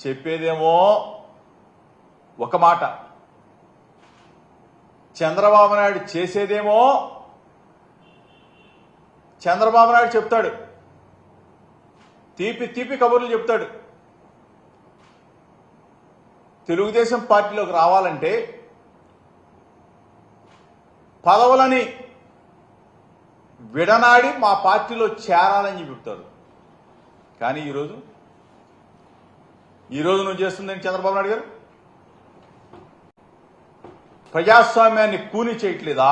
చెప్పేదేమో ఒక మాట, చంద్రబాబు నాయుడు చేసేదేమో చంద్రబాబు నాయుడు చెప్తాడు, తీపి తీపి కబుర్లు చెప్తాడు. తెలుగుదేశం పార్టీలోకి రావాలంటే పదవులని విడనాడి మా పార్టీలో చేరాలని చెప్తాడు. కానీ ఈరోజు నువ్వు చేస్తుందని చంద్రబాబు నాయుడు గారు ప్రజాస్వామ్యాన్ని కూని చేయట్లేదా?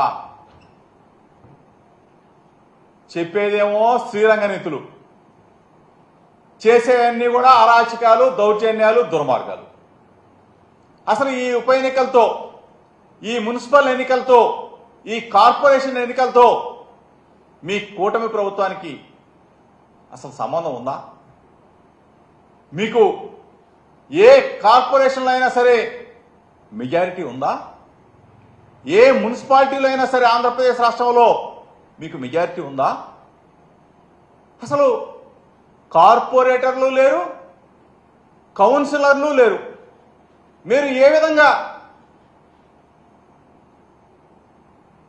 చెప్పేదేమో శ్రీరంగ నీతులు, చేసేవన్నీ కూడా అరాచకాలు, దౌర్జన్యాలు, దుర్మార్గాలు. అసలు ఈ ఉప ఎన్నికలతో, ఈ మున్సిపల్ ఎన్నికలతో, ఈ కార్పొరేషన్ ఎన్నికలతో మీ కూటమి ప్రభుత్వానికి అసలు సంబంధం ఉందా? మీకు ఏ కార్పొరేషన్లో అయినా సరే మెజారిటీ ఉందా? ఏ మున్సిపాలిటీలో అయినా సరే ఆంధ్రప్రదేశ్ రాష్ట్రంలో మీకు మెజారిటీ ఉందా? అసలు కార్పొరేటర్లు లేరు, కౌన్సిలర్లు లేరు. మీరు ఏ విధంగా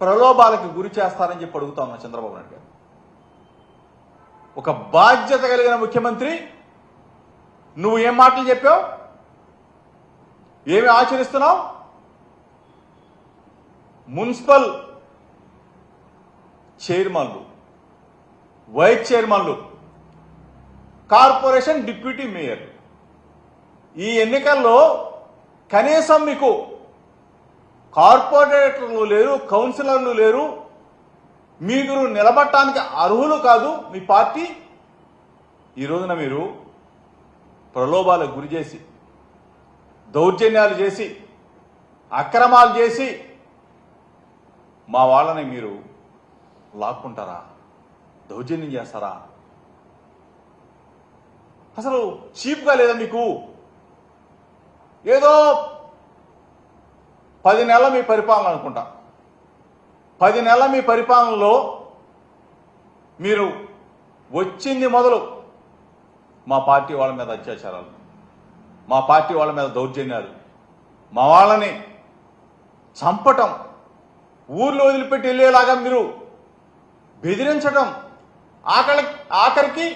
ప్రలోభాలకు గురి చేస్తారని చెప్పి అడుగుతా ఉన్నా చంద్రబాబు నాయుడు గారు. ఒక బాధ్యత కలిగిన ముఖ్యమంత్రి, నువ్వు ఏం మాటలు చెప్పావు, ఏమి ఆచరిస్తున్నావు? మున్సిపల్ చైర్మన్లు, వైస్ చైర్మన్లు, కార్పొరేషన్ డిప్యూటీ మేయర్, ఈ ఎన్నికల్లో కనీసం మీకు కార్పొరేటర్లు లేరు, కౌన్సిలర్లు లేరు, మీరు నిలబడటానికి అర్హులు కాదు మీ పార్టీ. ఈ రోజున మీరు ప్రలోభాలకు గురి చేసి, దౌర్జన్యాలు చేసి, అక్రమాలు చేసి మా వాళ్ళని మీరు లాక్కుంటారా? దౌర్జన్యం చేస్తారా? అసలు చీప్గా లేదా మీకు? ఏదో 10 నెలల మీ పరిపాలన అనుకుంటా, 10 నెలల మీ పరిపాలనలో మీరు వచ్చింది మొదలు మా పార్టీ వాళ్ళ మీద అత్యాచారాలు, మా పార్టీ వాళ్ళ మీద దౌర్జన్యాలు, మా వాళ్ళని చంపటం, ఊర్లో వదిలిపెట్టి వెళ్ళేలాగా మీరు బెదిరించడం, ఆఖరికి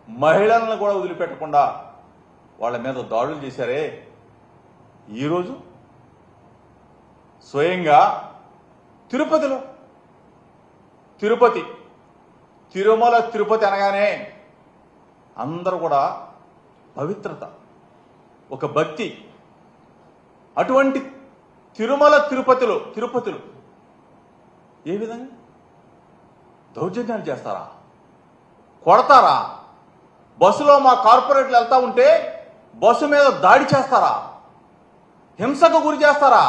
మహిళలను కూడా వదిలిపెట్టకుండా వాళ్ళ మీద దాడులు చేశారే. ఈరోజు స్వయంగా తిరుమల తిరుపతి అనగానే అందరూ కూడా పవిత్రత, ఒక భక్తి. అటువంటి తిరుమల తిరుపతిలో ఏ విధంగా దౌర్జన్యాలు చేస్తారా? కొడతారా? బస్సులో మా కార్పొరేట్లు వెళ్తా ఉంటే బస్సు మీద దాడి చేస్తారా? హింసకు గురి చేస్తారా?